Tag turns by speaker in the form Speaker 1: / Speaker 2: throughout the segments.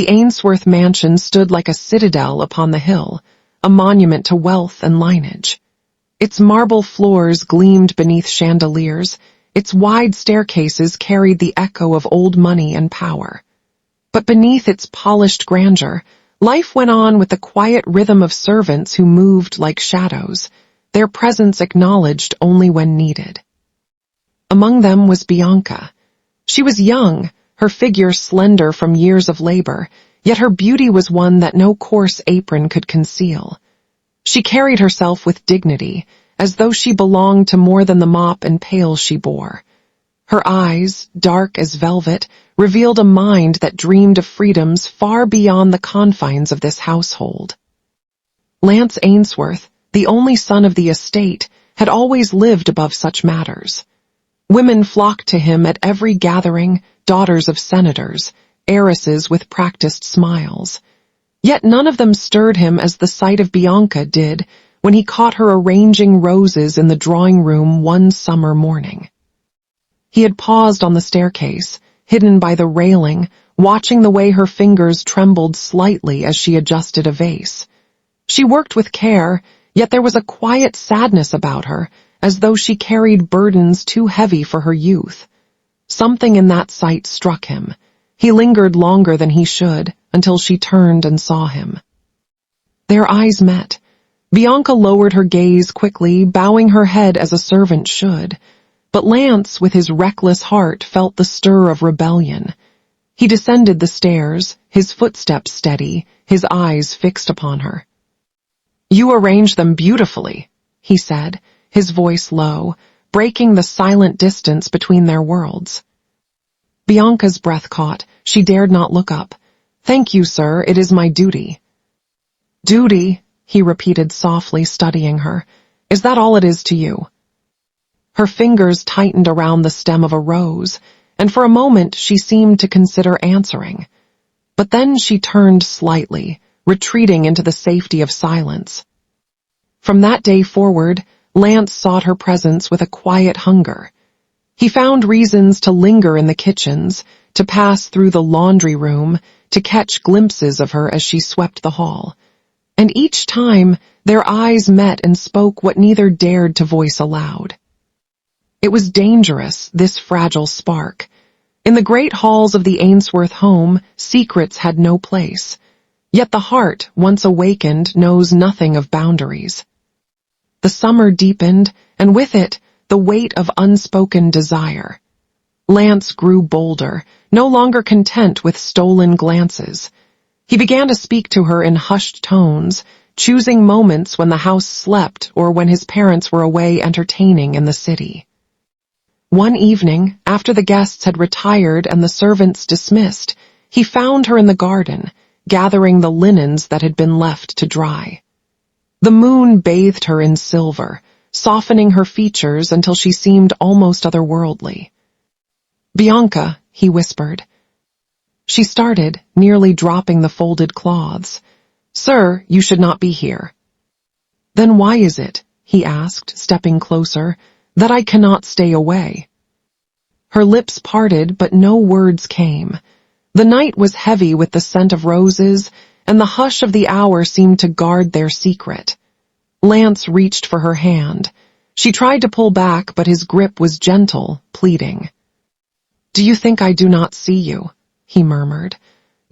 Speaker 1: The Ainsworth mansion stood like a citadel upon the hill, a monument to wealth and lineage. Its marble floors gleamed beneath chandeliers, its wide staircases carried the echo of old money and power. But beneath its polished grandeur, life went on with the quiet rhythm of servants who moved like shadows, their presence acknowledged only when needed. Among them was Bianca. She was young, her figure slender from years of labor, yet her beauty was one that no coarse apron could conceal. She carried herself with dignity, as though she belonged to more than the mop and pail she bore. Her eyes, dark as velvet, revealed a mind that dreamed of freedoms far beyond the confines of this household. Lance Ainsworth, the only son of the estate, had always lived above such matters. Women flocked to him at every gathering, daughters of senators, heiresses with practiced smiles. Yet none of them stirred him as the sight of Bianca did when he caught her arranging roses in the drawing room one summer morning. He had paused on the staircase, hidden by the railing, watching the way her fingers trembled slightly as she adjusted a vase. She worked with care, yet there was a quiet sadness about her, as though she carried burdens too heavy for her youth. Something in that sight struck him. He lingered longer than he should, until she turned and saw him. Their eyes met. Bianca lowered her gaze quickly, bowing her head as a servant should. But Lance, with his reckless heart, felt the stir of rebellion. He descended the stairs, his footsteps steady, his eyes fixed upon her. "You arrange them beautifully," he said, his voice low, breaking the silent distance between their worlds. Bianca's breath caught. She dared not look up. "Thank you, sir. It is my duty." "Duty," he repeated softly, studying her. "Is that all it is to you?" Her fingers tightened around the stem of a rose, and for a moment she seemed to consider answering. But then she turned slightly, retreating into the safety of silence. From that day forward, Lance sought her presence with a quiet hunger. He found reasons to linger in the kitchens, to pass through the laundry room, to catch glimpses of her as she swept the hall. And each time, their eyes met and spoke what neither dared to voice aloud. It was dangerous, this fragile spark. In the great halls of the Ainsworth home, secrets had no place. Yet the heart, once awakened, knows nothing of boundaries. The summer deepened, and with it, the weight of unspoken desire. Lance grew bolder, no longer content with stolen glances. He began to speak to her in hushed tones, choosing moments when the house slept or when his parents were away entertaining in the city. One evening, after the guests had retired and the servants dismissed, he found her in the garden, gathering the linens that had been left to dry. The moon bathed her in silver, softening her features until she seemed almost otherworldly. "Bianca," he whispered. She started, nearly dropping the folded cloths. "Sir, you should not be here." "Then why is it," he asked, stepping closer, "that I cannot stay away?" Her lips parted, but no words came. The night was heavy with the scent of roses, and the hush of the hour seemed to guard their secret. Lance reached for her hand. She tried to pull back, but his grip was gentle, pleading. "Do you think I do not see you?" he murmured.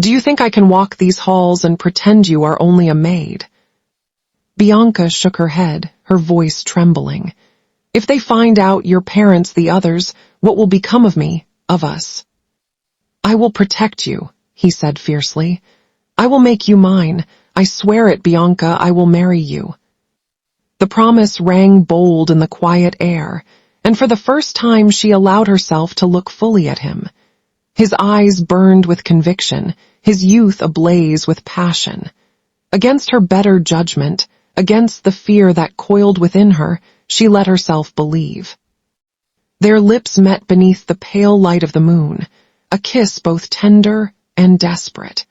Speaker 1: "Do you think I can walk these halls and pretend you are only a maid?" Bianca shook her head, her voice trembling. "If they find out, your parents, the others, what will become of me, of us?" "I will protect you," he said fiercely. "I will make you mine. I swear it, Bianca, I will marry you." The promise rang bold in the quiet air, and for the first time she allowed herself to look fully at him. His eyes burned with conviction, his youth ablaze with passion. Against her better judgment, against the fear that coiled within her, she let herself believe. Their lips met beneath the pale light of the moon, a kiss both tender and desperate.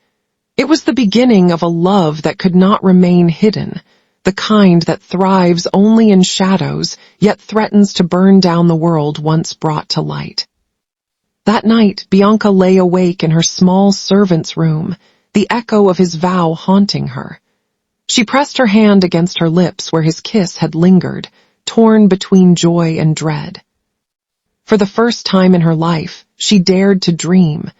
Speaker 1: It was the beginning of a love that could not remain hidden, the kind that thrives only in shadows, yet threatens to burn down the world once brought to light. That night, Bianca lay awake in her small servant's room, the echo of his vow haunting her. She pressed her hand against her lips where his kiss had lingered, torn between joy and dread. For the first time in her life, she dared to dream,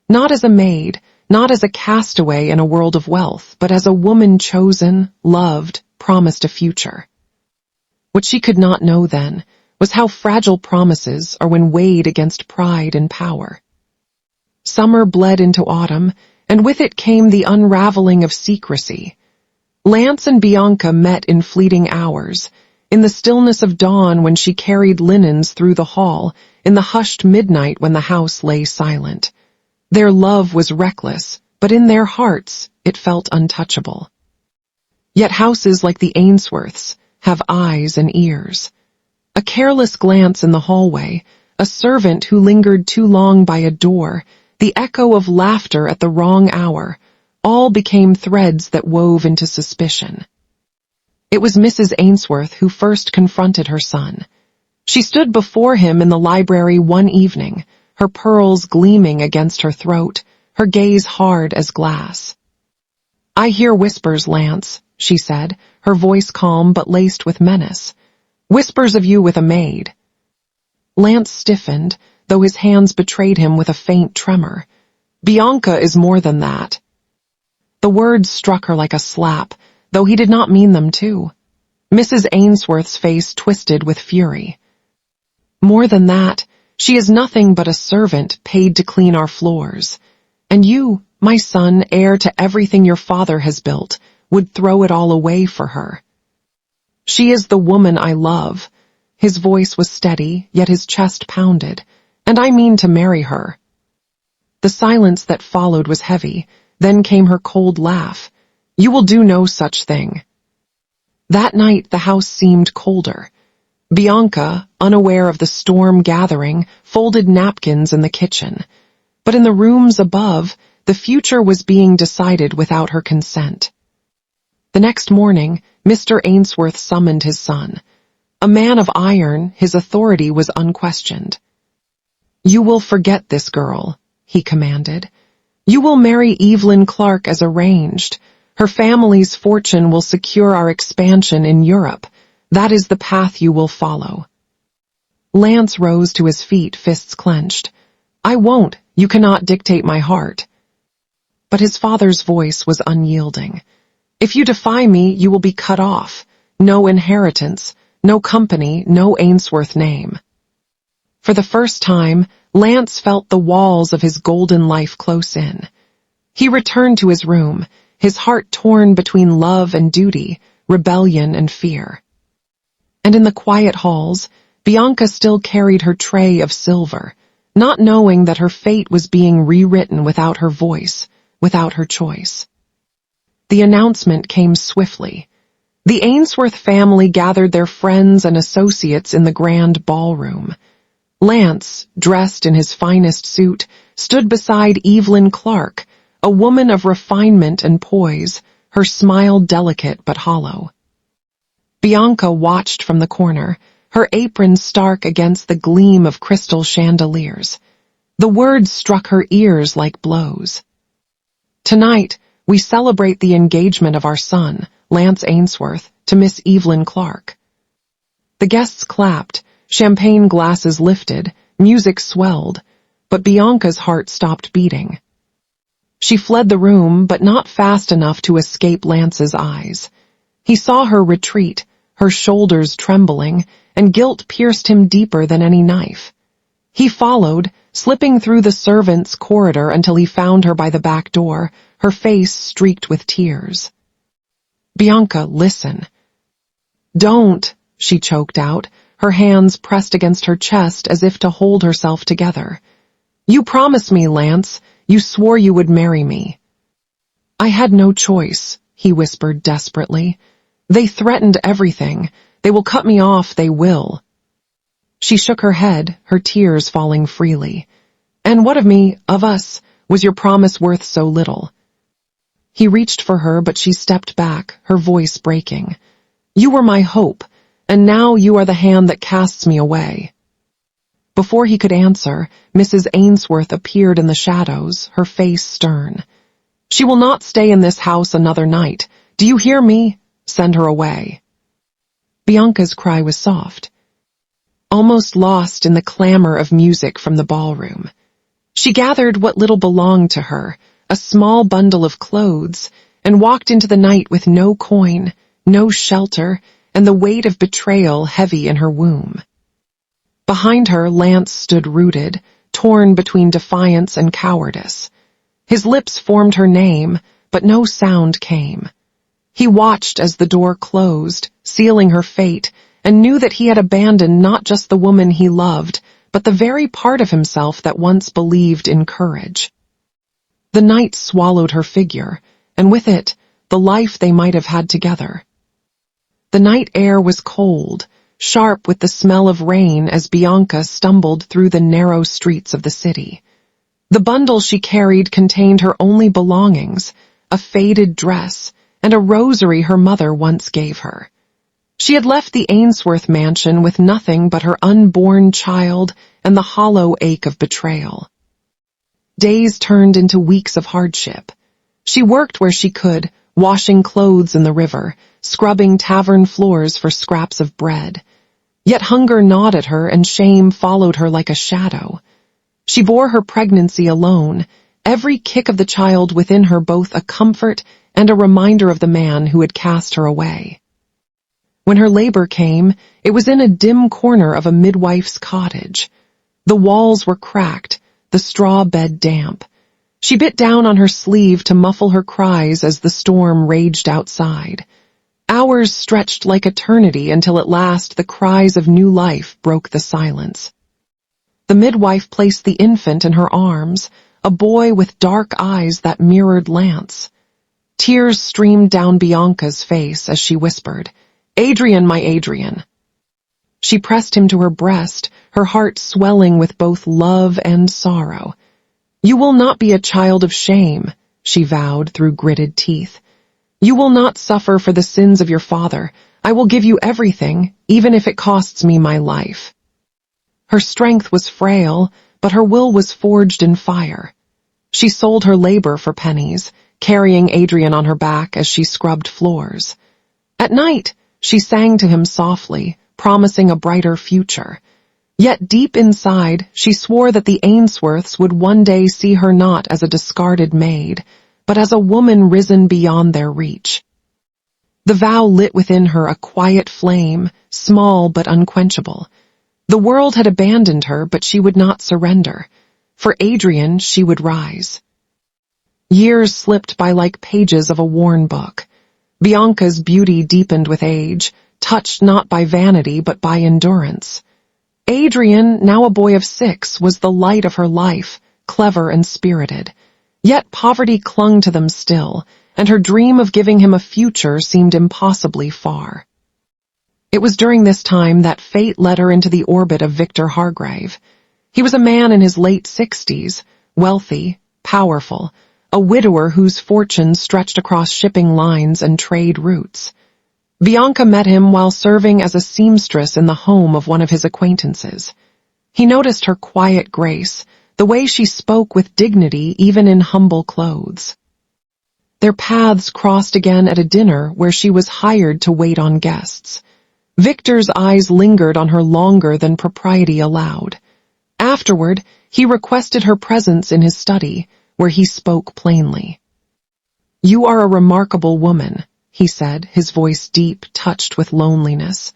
Speaker 1: not as a maid, not as a castaway in a world of wealth, but as a woman chosen, loved, promised a future. What she could not know then was how fragile promises are when weighed against pride and power. Summer bled into autumn, and with it came the unraveling of secrecy. Lance and Bianca met in fleeting hours, in the stillness of dawn when she carried linens through the hall, in the hushed midnight when the house lay silent. Their love was reckless, but in their hearts it felt untouchable. Yet houses like the Ainsworths have eyes and ears. A careless glance in the hallway, a servant who lingered too long by a door, the echo of laughter at the wrong hour, all became threads that wove into suspicion. It was Mrs. Ainsworth who first confronted her son. She stood before him in the library one evening, her pearls gleaming against her throat, her gaze hard as glass. "I hear whispers, Lance," she said, her voice calm but laced with menace. "Whispers of you with a maid." Lance stiffened, though his hands betrayed him with a faint tremor. "Bianca is more than that." The words struck her like a slap, though he did not mean them to. Mrs. Ainsworth's face twisted with fury. "More than that, she is nothing but a servant paid to clean our floors. And you, my son, heir to everything your father has built, would throw it all away for her. She is the woman I love." His voice was steady, yet his chest pounded. "And I mean to marry her." The silence that followed was heavy. Then came her cold laugh. "You will do no such thing." That night the house seemed colder. Bianca, unaware of the storm gathering, folded napkins in the kitchen. But in the rooms above, the future was being decided without her consent. The next morning, Mr. Ainsworth summoned his son. A man of iron, his authority was unquestioned. "You will forget this girl," he commanded. "You will marry Evelyn Clark as arranged. Her family's fortune will secure our expansion in Europe. That is the path you will follow." Lance rose to his feet, fists clenched. "I won't. You cannot dictate my heart." But his father's voice was unyielding. "If you defy me, you will be cut off. No inheritance, no company, no Ainsworth name." For the first time, Lance felt the walls of his golden life close in. He returned to his room, his heart torn between love and duty, rebellion and fear. And in the quiet halls, Bianca still carried her tray of silver, not knowing that her fate was being rewritten without her voice, without her choice. The announcement came swiftly. The Ainsworth family gathered their friends and associates in the grand ballroom. Lance, dressed in his finest suit, stood beside Evelyn Clark, a woman of refinement and poise, her smile delicate but hollow. Bianca watched from the corner, her apron stark against the gleam of crystal chandeliers. The words struck her ears like blows. "Tonight, we celebrate the engagement of our son, Lance Ainsworth, to Miss Evelyn Clark." The guests clapped, champagne glasses lifted, music swelled, but Bianca's heart stopped beating. She fled the room, but not fast enough to escape Lance's eyes. He saw her retreat, her shoulders trembling, and guilt pierced him deeper than any knife. He followed, slipping through the servants' corridor until he found her by the back door, her face streaked with tears. "Bianca, listen." "Don't," she choked out, her hands pressed against her chest as if to hold herself together. "You promised me, Lance. You swore you would marry me." "I had no choice," he whispered desperately. "They threatened everything. They will cut me off, they will." She shook her head, her tears falling freely. "And what of me, of us, was your promise worth so little?" He reached for her, but she stepped back, her voice breaking. "You were my hope, and now you are the hand that casts me away." Before he could answer, Mrs. Ainsworth appeared in the shadows, her face stern. She will not stay in this house another night. Do you hear me? Send her away. Bianca's cry was soft, almost lost in the clamor of music from the ballroom. She gathered what little belonged to her, a small bundle of clothes, and walked into the night with no coin, no shelter, and the weight of betrayal heavy in her womb. Behind her, Lance stood rooted, torn between defiance and cowardice. His lips formed her name, but no sound came. He watched as the door closed, sealing her fate, and knew that he had abandoned not just the woman he loved, but the very part of himself that once believed in courage. The night swallowed her figure, and with it, the life they might have had together. The night air was cold, sharp with the smell of rain as Bianca stumbled through the narrow streets of the city. The bundle she carried contained her only belongings, a faded dress, and a rosary her mother once gave her. She had left the Ainsworth mansion with nothing but her unborn child and the hollow ache of betrayal. Days turned into weeks of hardship. She worked where she could, washing clothes in the river, scrubbing tavern floors for scraps of bread. Yet hunger gnawed at her and shame followed her like a shadow. She bore her pregnancy alone, every kick of the child within her both a comfort and a reminder of the man who had cast her away. When her labor came, it was in a dim corner of a midwife's cottage. The walls were cracked, the straw bed damp. She bit down on her sleeve to muffle her cries as the storm raged outside. Hours stretched like eternity until at last the cries of new life broke the silence. The midwife placed the infant in her arms, a boy with dark eyes that mirrored Lance. Tears streamed down Bianca's face as she whispered, "Adrian, my Adrian." She pressed him to her breast, her heart swelling with both love and sorrow. "You will not be a child of shame," she vowed through gritted teeth. "You will not suffer for the sins of your father. I will give you everything, even if it costs me my life." Her strength was frail, but her will was forged in fire. She sold her labor for pennies, carrying Adrian on her back as she scrubbed floors. At night, she sang to him softly, promising a brighter future. Yet deep inside, she swore that the Ainsworths would one day see her not as a discarded maid, but as a woman risen beyond their reach. The vow lit within her a quiet flame, small but unquenchable. The world had abandoned her, but she would not surrender. For Adrian, she would rise. Years slipped by like pages of a worn book. Bianca's beauty deepened with age, touched not by vanity but by endurance. Adrian, now a boy of 6, was the light of her life, clever and spirited. Yet poverty clung to them still, and her dream of giving him a future seemed impossibly far. It was during this time that fate led her into the orbit of Victor Hargrave. He was a man in his late 60s, wealthy, powerful, a widower whose fortune stretched across shipping lines and trade routes. Bianca met him while serving as a seamstress in the home of one of his acquaintances. He noticed her quiet grace, the way she spoke with dignity even in humble clothes. Their paths crossed again at a dinner where she was hired to wait on guests. Victor's eyes lingered on her longer than propriety allowed. Afterward, he requested her presence in his study, where he spoke plainly. "You are a remarkable woman," he said, his voice deep, touched with loneliness.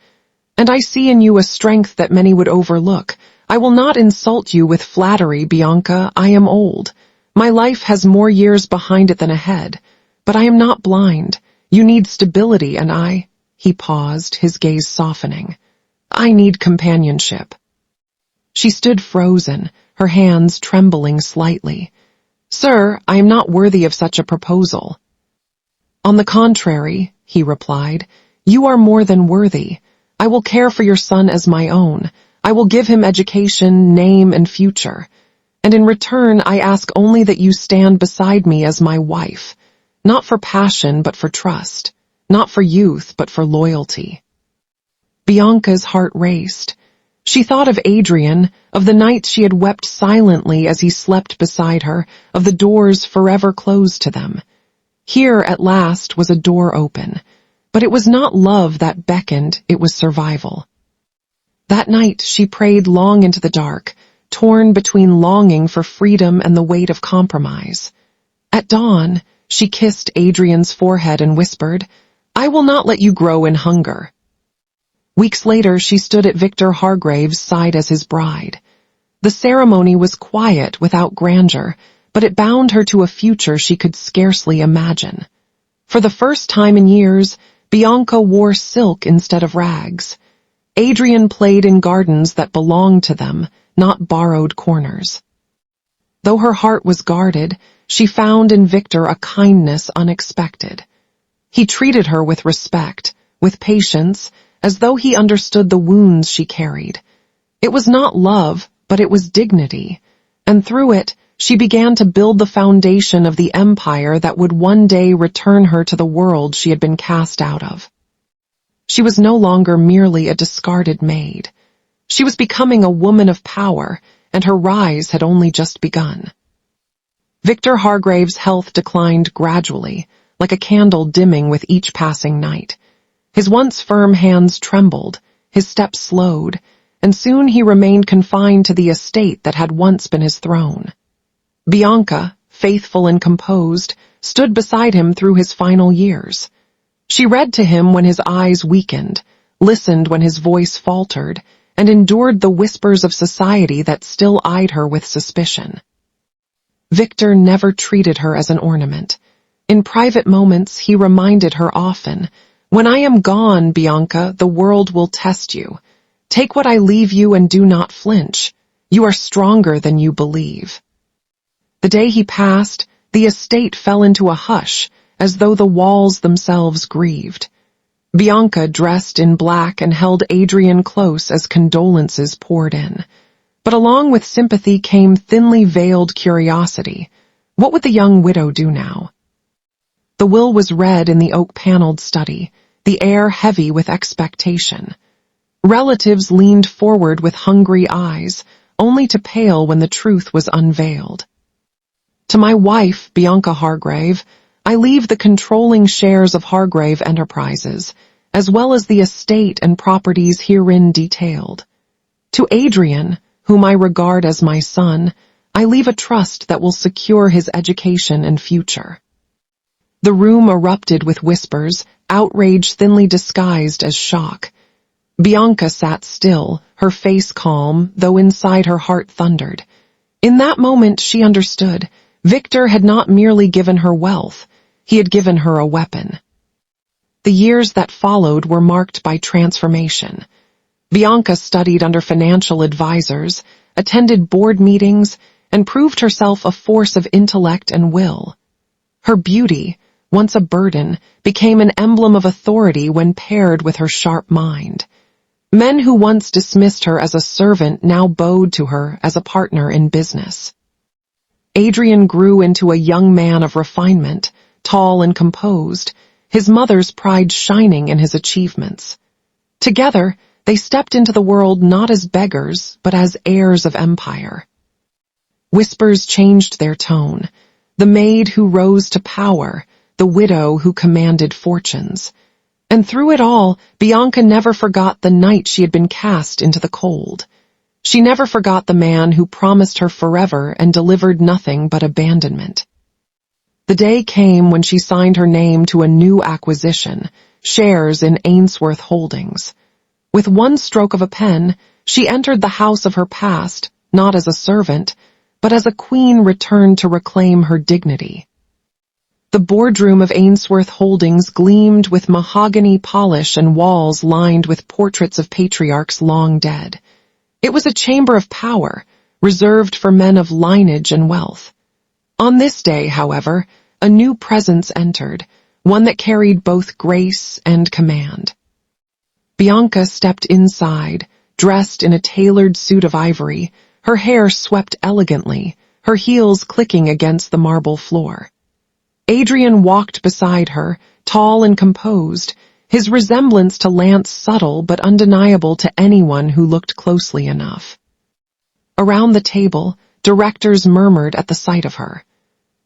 Speaker 1: "And I see in you a strength that many would overlook. I will not insult you with flattery, Bianca. I am old. My life has more years behind it than ahead. But I am not blind. You need stability, and I—" He paused, his gaze softening. "I need companionship." She stood frozen, her hands trembling slightly. "Sir, I am not worthy of such a proposal." "On the contrary," he replied, "you are more than worthy. I will care for your son as my own. I will give him education, name, and future. And in return, I ask only that you stand beside me as my wife, not for passion, but for trust, not for youth, but for loyalty." Bianca's heart raced. She thought of Adrian, of the nights she had wept silently as he slept beside her, of the doors forever closed to them. Here, at last, was a door open, but it was not love that beckoned, it was survival. That night she prayed long into the dark, torn between longing for freedom and the weight of compromise. At dawn, she kissed Adrian's forehead and whispered, "I will not let you grow in hunger." Weeks later, she stood at Victor Hargrave's side as his bride. The ceremony was quiet, without grandeur, but it bound her to a future she could scarcely imagine. For the first time in years, Bianca wore silk instead of rags. Adrian played in gardens that belonged to them, not borrowed corners. Though her heart was guarded, she found in Victor a kindness unexpected. He treated her with respect, with patience, as though he understood the wounds she carried. It was not love, but it was dignity, and through it, she began to build the foundation of the empire that would one day return her to the world she had been cast out of. She was no longer merely a discarded maid. She was becoming a woman of power, and her rise had only just begun. Victor Hargrave's health declined gradually, like a candle dimming with each passing night. His once firm hands trembled, his steps slowed, and soon he remained confined to the estate that had once been his throne. Bianca, faithful and composed, stood beside him through his final years. She read to him when his eyes weakened, listened when his voice faltered, and endured the whispers of society that still eyed her with suspicion. Victor never treated her as an ornament. In private moments, he reminded her often, "When I am gone, Bianca, the world will test you. Take what I leave you and do not flinch. You are stronger than you believe." The day he passed, the estate fell into a hush, as though the walls themselves grieved. Bianca dressed in black and held Adrian close as condolences poured in. But along with sympathy came thinly veiled curiosity. What would the young widow do now? The will was read in the oak-paneled study, the air heavy with expectation. Relatives leaned forward with hungry eyes, only to pale when the truth was unveiled. "To my wife, Bianca Hargrave, I leave the controlling shares of Hargrave Enterprises, as well as the estate and properties herein detailed. To Adrian, whom I regard as my son, I leave a trust that will secure his education and future." The room erupted with whispers, outrage thinly disguised as shock. Bianca sat still, her face calm, though inside her heart thundered. In that moment she understood. Victor had not merely given her wealth, he had given her a weapon. The years that followed were marked by transformation. Bianca studied under financial advisors, attended board meetings, and proved herself a force of intellect and will. Her beauty, once a burden, became an emblem of authority when paired with her sharp mind. Men who once dismissed her as a servant now bowed to her as a partner in business. Adrian grew into a young man of refinement, tall and composed, his mother's pride shining in his achievements. Together, they stepped into the world not as beggars, but as heirs of empire. Whispers changed their tone. The maid who rose to power, the widow who commanded fortunes. And through it all, Bianca never forgot the night she had been cast into the cold. She never forgot the man who promised her forever and delivered nothing but abandonment. The day came when she signed her name to a new acquisition, shares in Ainsworth Holdings. With one stroke of a pen, she entered the house of her past, not as a servant, but as a queen returned to reclaim her dignity. The boardroom of Ainsworth Holdings gleamed with mahogany polish and walls lined with portraits of patriarchs long dead. It was a chamber of power, reserved for men of lineage and wealth. On this day, however, a new presence entered, one that carried both grace and command. Bianca stepped inside, dressed in a tailored suit of ivory, her hair swept elegantly, her heels clicking against the marble floor. Adrian walked beside her, tall and composed, his resemblance to Lance subtle but undeniable to anyone who looked closely enough. Around the table, directors murmured at the sight of her.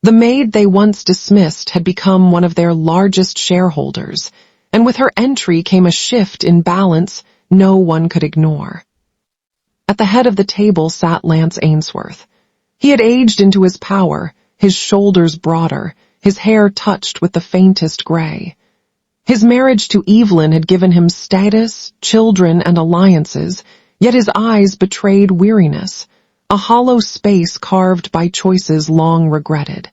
Speaker 1: The Maid they once dismissed had become one of their largest shareholders, and with her entry came a shift in balance no one could ignore. At the head of the table sat Lance Ainsworth. He had aged into his power, his shoulders broader, his hair touched with the faintest gray. His marriage to Evelyn had given him status, children, and alliances, yet his eyes betrayed weariness, a hollow space carved by choices long regretted.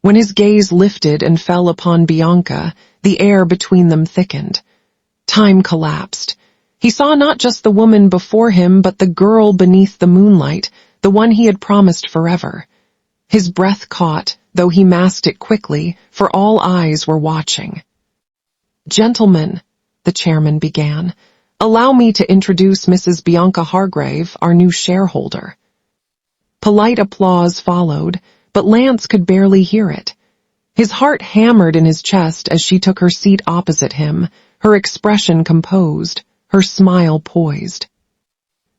Speaker 1: When his gaze lifted and fell upon Bianca, the air between them thickened. Time collapsed. He saw not just the woman before him, but the girl beneath the moonlight, the one he had promised forever. His breath caught, though he masked it quickly, for all eyes were watching. "Gentlemen," the chairman began, "allow me to introduce Mrs. Bianca Hargrave, our new shareholder." Polite applause followed, but Lance could barely hear it. His heart hammered in his chest as she took her seat opposite him, her expression composed, her smile poised.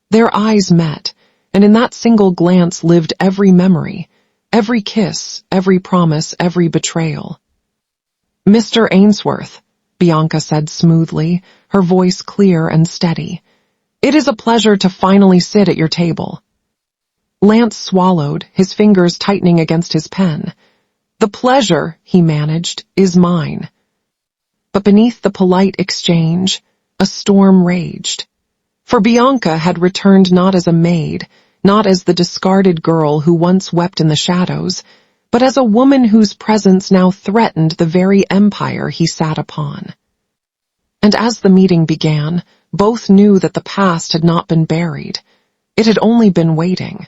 Speaker 1: Their eyes met, and in that single glance lived every memory, every kiss, every promise, every betrayal. "Mr. Ainsworth," Bianca said smoothly, her voice clear and steady, "it is a pleasure to finally sit at your table." Lance swallowed, his fingers tightening against his pen. "The pleasure," he managed, "is mine." But beneath the polite exchange, a storm raged. For Bianca had returned not as a maid, not as the discarded girl who once wept in the shadows, but as a woman whose presence now threatened the very empire he sat upon. And as the meeting began, both knew that the past had not been buried. It had only been waiting.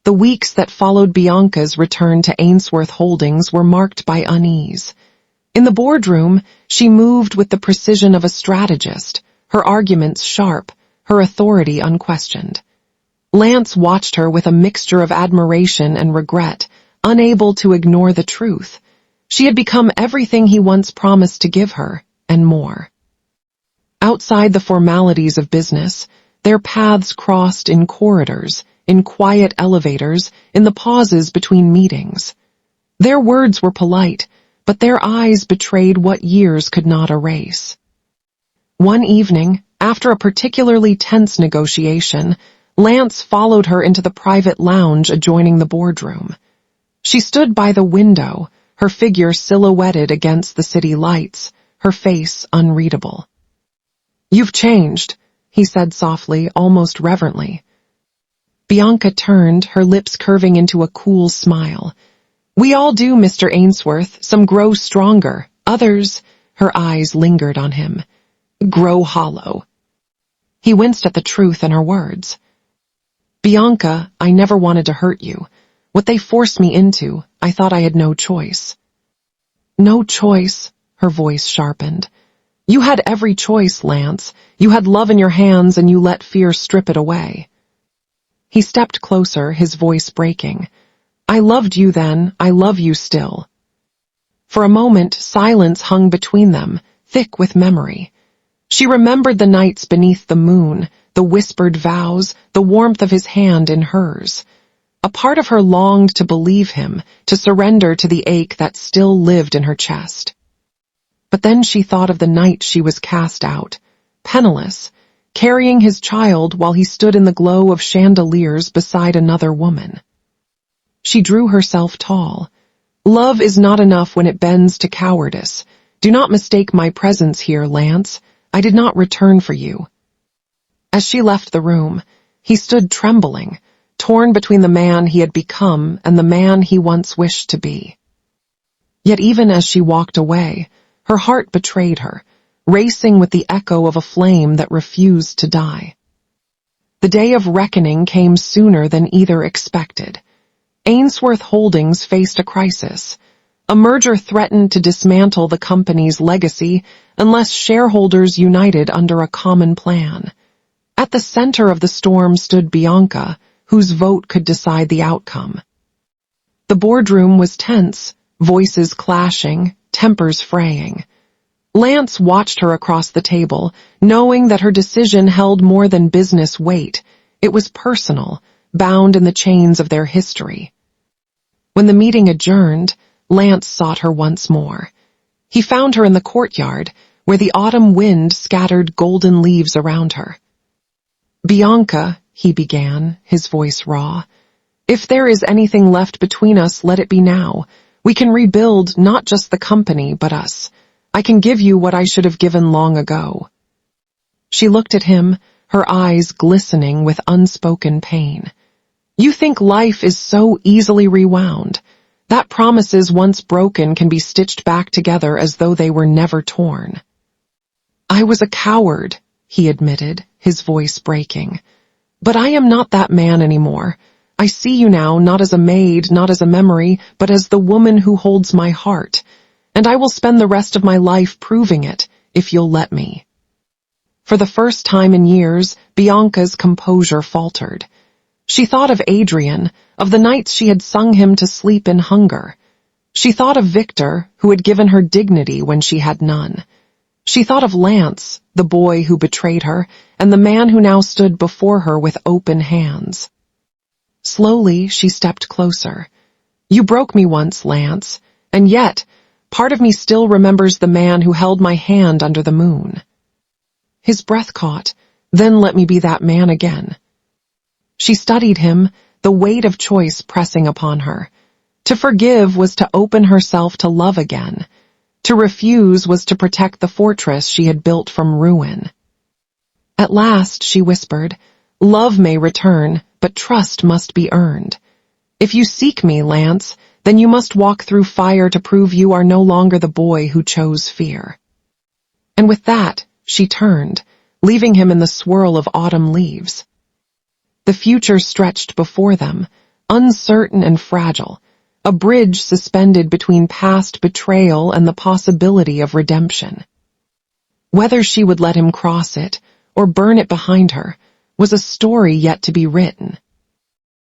Speaker 1: The weeks that followed Bianca's return to Ainsworth Holdings were marked by unease. In the boardroom, she moved with the precision of a strategist, her arguments sharp, her authority unquestioned. Lance watched her with a mixture of admiration and regret, unable to ignore the truth. She had become everything he once promised to give her, and more. Outside the formalities of business, their paths crossed in corridors, in quiet elevators, in the pauses between meetings. Their words were polite, but their eyes betrayed what years could not erase. One evening, after a particularly tense negotiation, Lance followed her into the private lounge adjoining the boardroom. She stood by the window, her figure silhouetted against the city lights, her face unreadable. "You've changed," he said softly, almost reverently. Bianca turned, her lips curving into a cool smile. "We all do, Mr. Ainsworth. Some grow stronger. Others," her eyes lingered on him, "grow hollow." He winced at the truth in her words. "Bianca, I never wanted to hurt you. What they forced me into, I thought I had no choice." "No choice," her voice sharpened. "You had every choice, Lance. You had love in your hands and you let fear strip it away." He stepped closer, his voice breaking. "I loved you then, I love you still." For a moment, silence hung between them, thick with memory. She remembered the nights beneath the moon, the whispered vows, the warmth of his hand in hers. A part of her longed to believe him, to surrender to the ache that still lived in her chest. But then she thought of the night she was cast out, penniless, carrying his child while he stood in the glow of chandeliers beside another woman. She drew herself tall. "Love is not enough when it bends to cowardice. Do not mistake my presence here, Lance. I did not return for you." As she left the room, he stood trembling, torn between the man he had become and the man he once wished to be. Yet even as she walked away, her heart betrayed her, racing with the echo of a flame that refused to die. The day of reckoning came sooner than either expected. Ainsworth Holdings faced a crisis. A merger threatened to dismantle the company's legacy unless shareholders united under a common plan. At the center of the storm stood Bianca, whose vote could decide the outcome. The boardroom was tense, voices clashing, tempers fraying. Lance watched her across the table, knowing that her decision held more than business weight. It was personal, bound in the chains of their history. When the meeting adjourned, Lance sought her once more. He found her in the courtyard, where the autumn wind scattered golden leaves around her. "Bianca," he began, his voice raw, "if there is anything left between us, let it be now. We can rebuild not just the company, but us. I can give you what I should have given long ago." She looked at him, her eyes glistening with unspoken pain. "You think life is so easily rewound, that promises once broken can be stitched back together as though they were never torn." "I was a coward," he admitted, his voice breaking. "But I am not that man anymore. I see you now not as a maid, not as a memory, but as the woman who holds my heart, and I will spend the rest of my life proving it, if you'll let me." For the first time in years, Bianca's composure faltered. She thought of Adrian, of the nights she had sung him to sleep in hunger. She thought of Victor, who had given her dignity when she had none. She thought of Lance, the boy who betrayed her, and the man who now stood before her with open hands. Slowly, she stepped closer. "You broke me once, Lance, and yet, part of me still remembers the man who held my hand under the moon." His breath caught. "Then let me be that man again." She studied him, the weight of choice pressing upon her. To forgive was to open herself to love again. To refuse was to protect the fortress she had built from ruin. At last, she whispered, "Love may return, but trust must be earned. If you seek me, Lance, then you must walk through fire to prove you are no longer the boy who chose fear." And with that, she turned, leaving him in the swirl of autumn leaves. The future stretched before them, uncertain and fragile, a bridge suspended between past betrayal and the possibility of redemption. Whether she would let him cross it, or burn it behind her, was a story yet to be written.